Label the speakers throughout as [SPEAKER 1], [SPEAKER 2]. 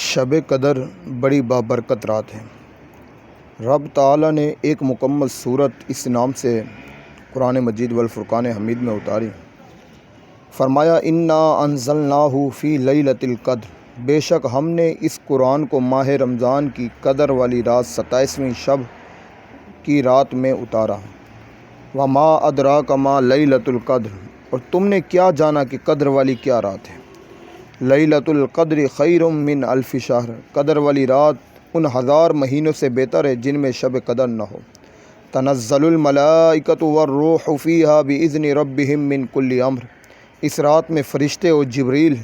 [SPEAKER 1] شب قدر بڑی بابرکت رات ہے۔ رب تعالیٰ نے ایک مکمل صورت اس نام سے قرآن مجید والفرقان حمید میں اتاری۔ فرمایا انا انزلناہ فی لیلۃ القدر، بے شک ہم نے اس قرآن کو ماہ رمضان کی قدر والی رات 27ویں شب کی رات میں اتارا۔ وما ادراک ما لیلۃ القدر، اور تم نے کیا جانا کہ قدر والی کیا رات ہے۔ لیلۃ القدر خیر من الف شہر، قدر والی رات ان 1000 مہینوں سے بہتر ہے جن میں شب قدر نہ ہو۔ تنزل الملائکۃ والروح فیہا باذن ربہم من کل امر، اس رات میں فرشتے اور جبریل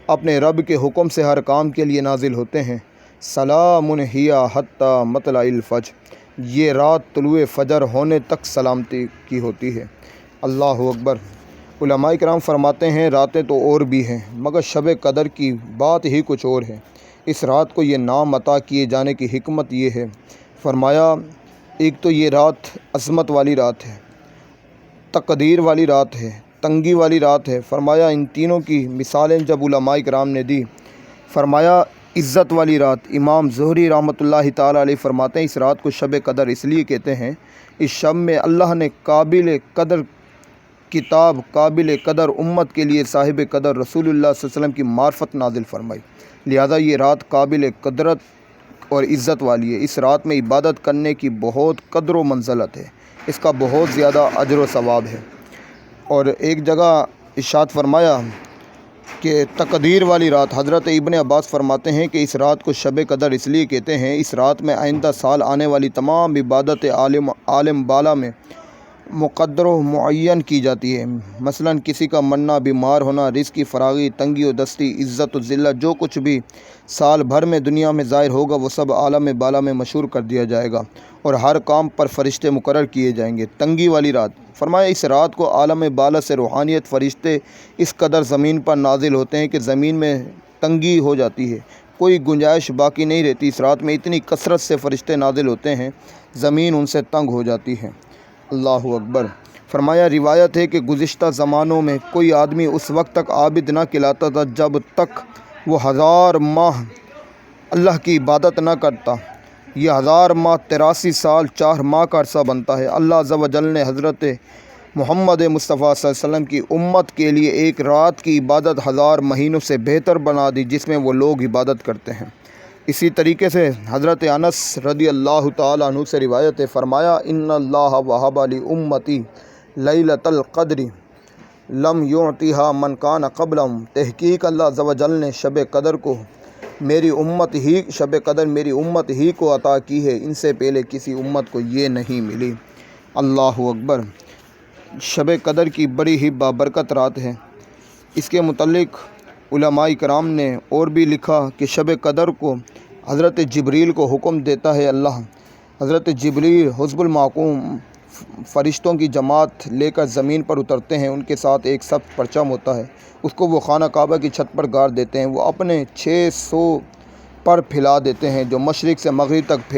[SPEAKER 1] اپنے رب کے حکم سے ہر کام کے لیے نازل ہوتے ہیں۔ سلام ہی حتی مطلع الفجر، یہ رات طلوع فجر ہونے تک سلامتی کی ہوتی ہے۔ اللہ اکبر۔ علماء کرام فرماتے ہیں راتیں تو اور بھی ہیں مگر شب قدر کی بات ہی کچھ اور ہے۔ اس رات کو یہ نام عطا کیے جانے کی حکمت یہ ہے، فرمایا ایک تو یہ رات عظمت والی رات ہے، تقدیر والی رات ہے، تنگی والی رات ہے۔ فرمایا ان تینوں کی مثالیں جب علماء کرام نے دی، فرمایا عزت والی رات۔ امام زہری رحمۃ اللہ تعالیٰ علیہ فرماتے ہیں اس رات کو شب قدر اس لیے کہتے ہیں، اس شب میں اللہ نے قابل قدر کتاب، قابل قدر امت کے لیے صاحب قدر رسول اللہ صلی اللہ علیہ وسلم کی معرفت نازل فرمائی، لہذا یہ رات قابل قدرت اور عزت والی ہے۔ اس رات میں عبادت کرنے کی بہت قدر و منزلت ہے، اس کا بہت زیادہ اجر و ثواب ہے۔ اور ایک جگہ ارشاد فرمایا کہ تقدیر والی رات، حضرت ابن عباس فرماتے ہیں کہ اس رات کو شب قدر اس لیے کہتے ہیں، اس رات میں آئندہ سال آنے والی تمام عبادت عالم بالا میں مقدر و معین کی جاتی ہے۔ مثلا کسی کا مرنا، بیمار ہونا، رزق کی فراغی، تنگی و دستی، عزت و ذلت، جو کچھ بھی سال بھر میں دنیا میں ظاہر ہوگا وہ سب عالم بالا میں مشہور کر دیا جائے گا اور ہر کام پر فرشتے مقرر کیے جائیں گے۔ تنگی والی رات، فرمایا اس رات کو عالم بالا سے روحانیت فرشتے اس قدر زمین پر نازل ہوتے ہیں کہ زمین میں تنگی ہو جاتی ہے، کوئی گنجائش باقی نہیں رہتی۔ اس رات میں اتنی کثرت سے فرشتے نازل ہوتے ہیں زمین ان سے تنگ ہو جاتی ہے۔ اللہ اکبر۔ فرمایا روایت ہے کہ گزشتہ زمانوں میں کوئی آدمی اس وقت تک عابد نہ کہلاتا تھا جب تک وہ 1000 ماہ اللہ کی عبادت نہ کرتا۔ یہ 1000 ماہ 83 سال 4 ماہ کا عرصہ بنتا ہے۔ اللہ عز و جل نے حضرت محمد مصطفیٰ صلی اللہ علیہ وسلم کی امت کے لیے ایک رات کی عبادت 1000 مہینوں سے بہتر بنا دی جس میں وہ لوگ عبادت کرتے ہیں۔ اسی طریقے سے حضرت انس رضی اللہ تعالیٰ عنہ سے روایت ہے، فرمایا ان اللہ وہب لامتی لیلۃ القدر لم یعطیھا من کان قبلہم، تحقیق اللہ عز و جل نے شب قدر میری امت ہی کو عطا کی ہے، ان سے پہلے کسی امت کو یہ نہیں ملی۔ اللہ اکبر۔ شب قدر کی بڑی ہی بابرکت رات ہے۔ اس کے متعلق علماء کرام نے اور بھی لکھا کہ شب قدر کو حضرت جبریل کو حکم دیتا ہے اللہ۔ حضرت جبریل حزب المعقوم فرشتوں کی جماعت لے کر زمین پر اترتے ہیں، ان کے ساتھ ایک سخت پرچم ہوتا ہے، اس کو وہ خانہ کعبہ کی چھت پر گاڑ دیتے ہیں، وہ اپنے 600 پر پھیلا دیتے ہیں جو مشرق سے مغرب تک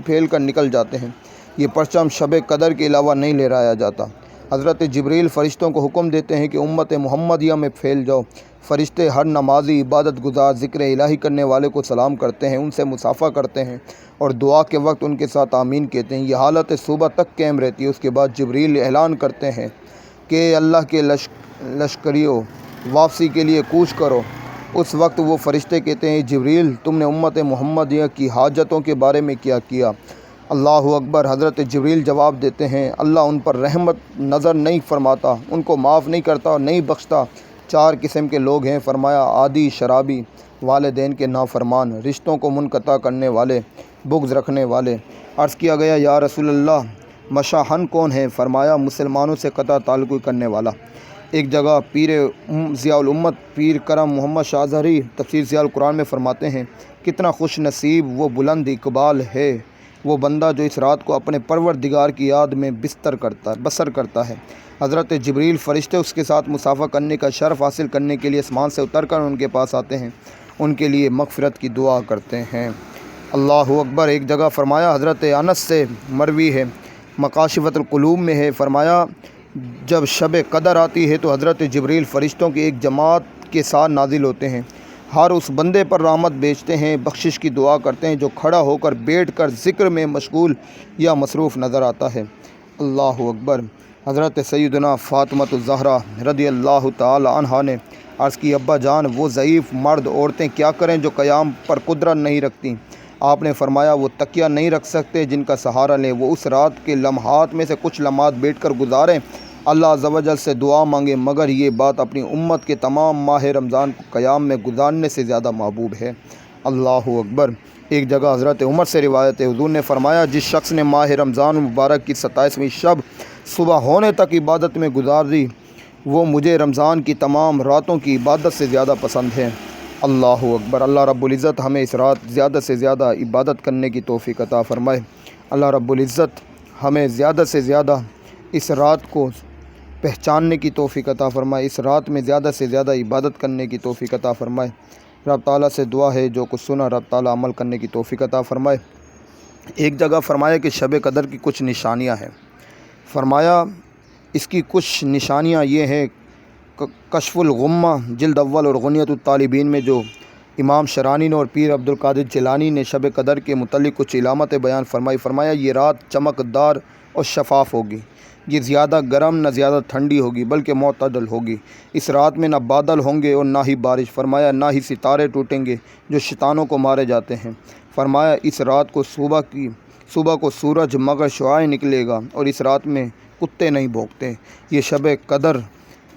[SPEAKER 1] پھیل کر نکل جاتے ہیں۔ یہ پرچم شب قدر کے علاوہ نہیں لہرایا جاتا۔ حضرت جبریل فرشتوں کو حکم دیتے ہیں کہ امت محمدیہ میں پھیل جاؤ۔ فرشتے ہر نمازی، عبادت گزار، ذکر الہی کرنے والے کو سلام کرتے ہیں، ان سے مصافحہ کرتے ہیں اور دعا کے وقت ان کے ساتھ آمین کہتے ہیں۔ یہ حالت صبح تک قائم رہتی ہے۔ اس کے بعد جبریل اعلان کرتے ہیں کہ اللہ کے لشکریوں واپسی کے لیے کوچ کرو۔ اس وقت وہ فرشتے کہتے ہیں جبریل تم نے امت محمدیہ کی حاجتوں کے بارے میں کیا کیا؟ اللہ اکبر۔ حضرت جبریل جواب دیتے ہیں اللہ ان پر رحمت نظر نہیں فرماتا، ان کو معاف نہیں کرتا اور نہیں بخشتا۔ 4 قسم کے لوگ ہیں، فرمایا عادی، شرابی، والدین کے نافرمان، رشتوں کو منقطع کرنے والے، بغض رکھنے والے۔ عرض کیا گیا یا رسول اللہ مشاحن کون ہے؟ فرمایا مسلمانوں سے قطع تعلق کرنے والا۔ ایک جگہ پیر ضیاء الامت پیر کرم محمد شاہ اظہری تفسیر ضیاء القرآن میں فرماتے ہیں کتنا خوش نصیب وہ بلند اقبال ہے وہ بندہ جو اس رات کو اپنے پروردگار کی یاد میں بسر کرتا ہے۔ حضرت جبریل فرشتے اس کے ساتھ مصافحہ کرنے کا شرف حاصل کرنے کے لیے آسمان سے اتر کر ان کے پاس آتے ہیں، ان کے لیے مغفرت کی دعا کرتے ہیں۔ اللہ اکبر۔ ایک جگہ فرمایا حضرت انس سے مروی ہے، مکاشفۃ القلوب میں ہے، فرمایا جب شب قدر آتی ہے تو حضرت جبریل فرشتوں کی ایک جماعت کے ساتھ نازل ہوتے ہیں۔ ہر اس بندے پر رحمت بھیجتے ہیں، بخشش کی دعا کرتے ہیں جو کھڑا ہو کر بیٹھ کر ذکر میں مشغول یا مصروف نظر آتا ہے۔ اللہ اکبر۔ حضرت سیدنا فاطمہ الزہرا رضی اللہ تعالی عنہا نے عرض کی، ابا جان، وہ ضعیف مرد عورتیں کیا کریں جو قیام پر قدرت نہیں رکھتی؟ آپ نے فرمایا، وہ تکیہ نہیں رکھ سکتے جن کا سہارا لیں، وہ اس رات کے لمحات میں سے کچھ لمحات بیٹھ کر گزاریں، اللہ عز و جل سے دعا مانگیں، مگر یہ بات اپنی امت کے تمام ماہ رمضان کو قیام میں گزارنے سے زیادہ محبوب ہے۔ اللہ اکبر۔ ایک جگہ حضرت عمر سے روایت ہے، حضور نے فرمایا، جس شخص نے ماہ رمضان مبارک کی 27ویں شب صبح ہونے تک عبادت میں گزاری، وہ مجھے رمضان کی تمام راتوں کی عبادت سے زیادہ پسند ہے۔ اللہ اکبر۔ اللہ رب العزت ہمیں اس رات زیادہ سے زیادہ عبادت کرنے کی توفیق عطا فرمائے۔ اللہ رب العزت ہمیں زیادہ سے زیادہ اس رات کو پہچاننے کی توفیق عطا فرمائے، اس رات میں زیادہ سے زیادہ عبادت کرنے کی توفیق عطا فرمائے۔ رب تعالیٰ سے دعا ہے جو کچھ سنا رب تعالیٰ عمل کرنے کی توفیق عطا فرمائے۔ ایک جگہ فرمایا کہ شب قدر کی کچھ نشانیاں ہیں۔ فرمایا اس کی کچھ نشانیاں یہ ہیں، کشف الغمہ جلد اول اور غنیۃ الطالبین میں جو امام شرانی نے اور پیر عبد القادر جیلانی نے شب قدر کے متعلق کچھ علامتیں بیان فرمائی۔ فرمایا یہ رات چمکدار اور شفاف ہوگی، یہ زیادہ گرم نہ زیادہ ٹھنڈی ہوگی بلکہ معتدل ہوگی، اس رات میں نہ بادل ہوں گے اور نہ ہی بارش، فرمایا نہ ہی ستارے ٹوٹیں گے جو شیطانوں کو مارے جاتے ہیں، فرمایا اس رات کو صبح کو سورج مغرب شعاع نکلے گا اور اس رات میں کتے نہیں بھونکتے، یہ شب قدر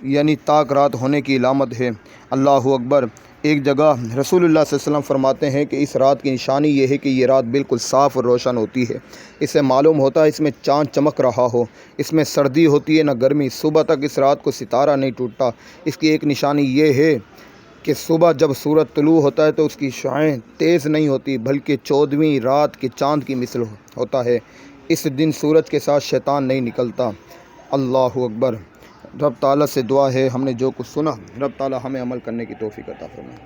[SPEAKER 1] یعنی تاک رات ہونے کی علامت ہے۔ اللہ اکبر۔ ایک جگہ رسول اللہ صلی اللہ علیہ وسلم فرماتے ہیں کہ اس رات کی نشانی یہ ہے کہ یہ رات بالکل صاف اور روشن ہوتی ہے، اس سے معلوم ہوتا ہے اس میں چاند چمک رہا ہو، اس میں سردی ہوتی ہے نہ گرمی، صبح تک اس رات کو ستارہ نہیں ٹوٹتا۔ اس کی ایک نشانی یہ ہے کہ صبح جب سورج طلوع ہوتا ہے تو اس کی شعاعیں تیز نہیں ہوتی بلکہ 14ویں رات کے چاند کی مثل ہوتا ہے، اس دن سورج کے ساتھ شیطان نہیں نکلتا۔ اللہ اکبر۔ رب تعالیٰ سے دعا ہے ہم نے جو کچھ سنا رب تعالیٰ ہمیں عمل کرنے کی توفیق عطا فرمائے۔